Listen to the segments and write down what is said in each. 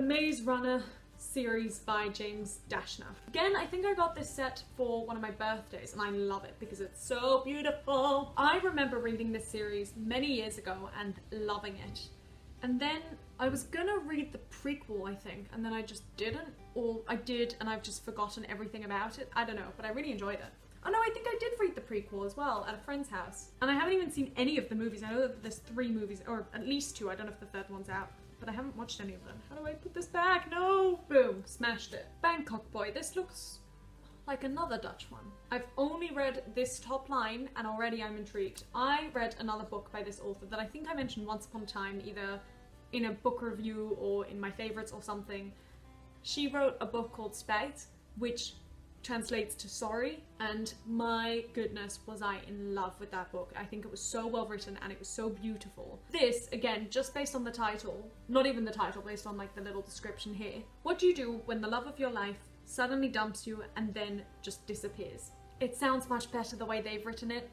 Maze Runner series by James Dashner. Again, I think I got this set for one of my birthdays and I love it because it's so beautiful. I remember reading this series many years ago and loving it. And then I was gonna read the prequel, I think, and then I just didn't, or I did and I've just forgotten everything about it. I don't know, but I really enjoyed it. Oh no, I think I did read the prequel as well at a friend's house. And I haven't even seen any of the movies. I know that there's 3 movies, or at least 2. I don't know if the 3rd one's out. But I haven't watched any of them. How do I put this back? No! Boom. Smashed it. Bangkok Boy. This looks like another Dutch one. I've only read this top line and already I'm intrigued. I read another book by this author that I think I mentioned once upon a time, either in a book review or in my favorites or something. She wrote a book called Spijt, which translates to sorry, and my goodness was I in love with that book. I think it was so well written and it was so beautiful. This, again, just based on the title, not even the title, based on like the little description here. What do you do when the love of your life suddenly dumps you and then just disappears? It sounds much better the way they've written it.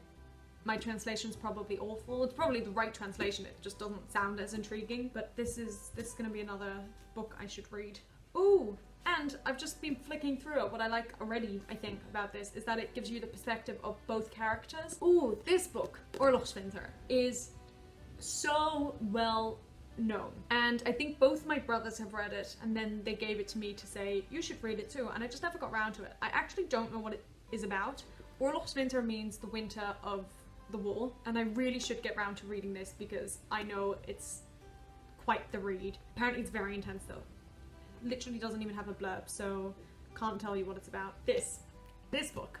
My translation's probably awful. It's probably the right translation, it just doesn't sound as intriguing, but this is gonna be another book I should read. Ooh! And I've just been flicking through it. What I like already, I think, about this is that it gives you the perspective of both characters. Ooh, this book, Oorlogswinter, is so well known. And I think both my brothers have read it and then they gave it to me to say, you should read it too. And I just never got around to it. I actually don't know what it is about. Oorlogswinter means the winter of the war. And I really should get round to reading this because I know it's quite the read. Apparently it's very intense though. Literally doesn't even have a blurb, so can't tell you what it's about. This book.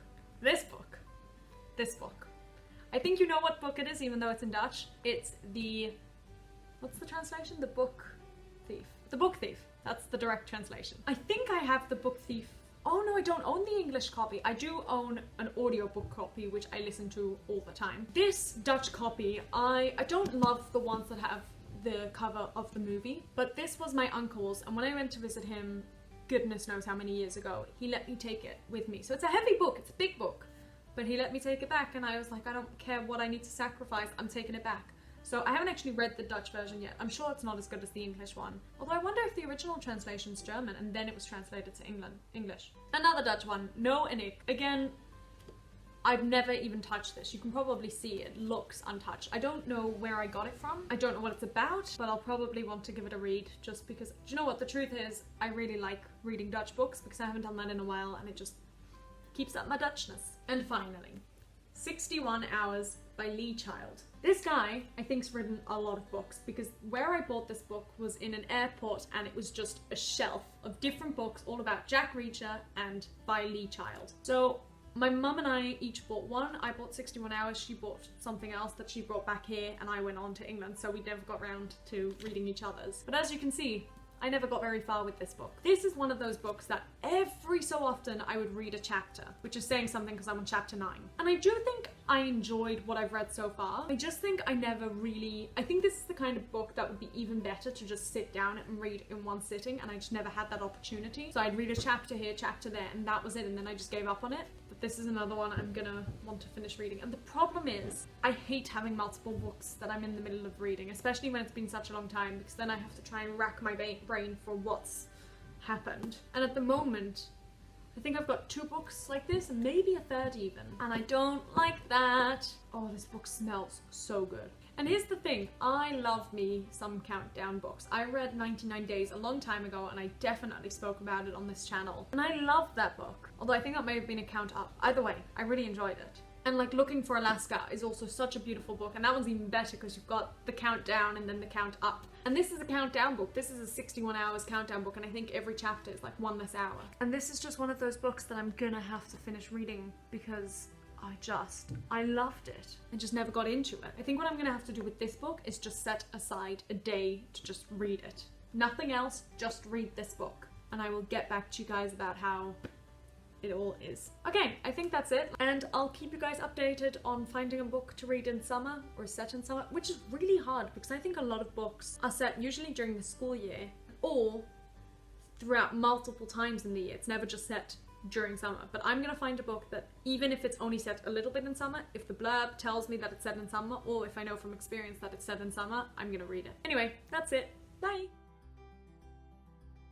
I think you know what book it is, even though it's in Dutch. It's the, what's the translation? The Book Thief. The Book Thief. That's the direct translation. I think I have the Book Thief. Oh no, I don't own the English copy. I do own an audiobook copy, which I listen to all the time. This Dutch copy, I don't love the ones that have the cover of the movie, but this was my uncle's, and when I went to visit him, goodness knows how many years ago, he let me take it with me. So it's a heavy book, it's a big book, but he let me take it back, and I was like, I don't care what I need to sacrifice, I'm taking it back. So I haven't actually read the Dutch version yet. I'm sure it's not as good as the English one. Although I wonder if the original translation's German and then it was translated to English. Another Dutch one, No and Ik. Again, I've never even touched this. You can probably see it looks untouched. I don't know where I got it from. I don't know what it's about, but I'll probably want to give it a read just because, do you know what? The truth is, I really like reading Dutch books because I haven't done that in a while and it just keeps up my Dutchness. And finally, 61 Hours by Lee Child. This guy, I think's written a lot of books because where I bought this book was in an airport and it was just a shelf of different books all about Jack Reacher and by Lee Child. So my mum and I each bought one. I bought 61 Hours, she bought something else that she brought back here, and I went on to England, so we never got round to reading each other's. But as you can see, I never got very far with this book. This is one of those books that every so often I would read a chapter, which is saying something because I'm on chapter 9. And I do think I enjoyed what I've read so far. I just think I never really, I think this is the kind of book that would be even better to just sit down and read in one sitting, and I just never had that opportunity. So I'd read a chapter here, chapter there, and that was it, and then I just gave up on it. But this is another one I'm gonna want to finish reading. And the problem is, I hate having multiple books that I'm in the middle of reading, especially when it's been such a long time, because then I have to try and rack my brain for what's happened. And at the moment, I think I've got 2 books like this, and maybe a 3rd even. And I don't like that. Oh, this book smells so good. And here's the thing, I love me some countdown books. I read 99 Days a long time ago, and I definitely spoke about it on this channel. And I love that book. Although I think that may have been a count up. Either way, I really enjoyed it. And like Looking for Alaska is also such a beautiful book, and that one's even better because you've got the countdown and then the count up. And this is a countdown book. This is a 61 hours countdown book, and I think every chapter is like 1 less hour. And this is just one of those books that I'm gonna have to finish reading because I loved it. I just never got into it. I think what I'm gonna have to do with this book is just set aside a day to just read it. Nothing else, just read this book. And I will get back to you guys about how it all is. Okay, I think that's it. And I'll keep you guys updated on finding a book to read in summer or set in summer, which is really hard because I think a lot of books are set usually during the school year or throughout multiple times in the year. It's never just set during summer. But I'm gonna find a book that even if it's only set a little bit in summer, if the blurb tells me that it's set in summer, or if I know from experience that it's set in summer, I'm gonna read it. Anyway, that's it. Bye!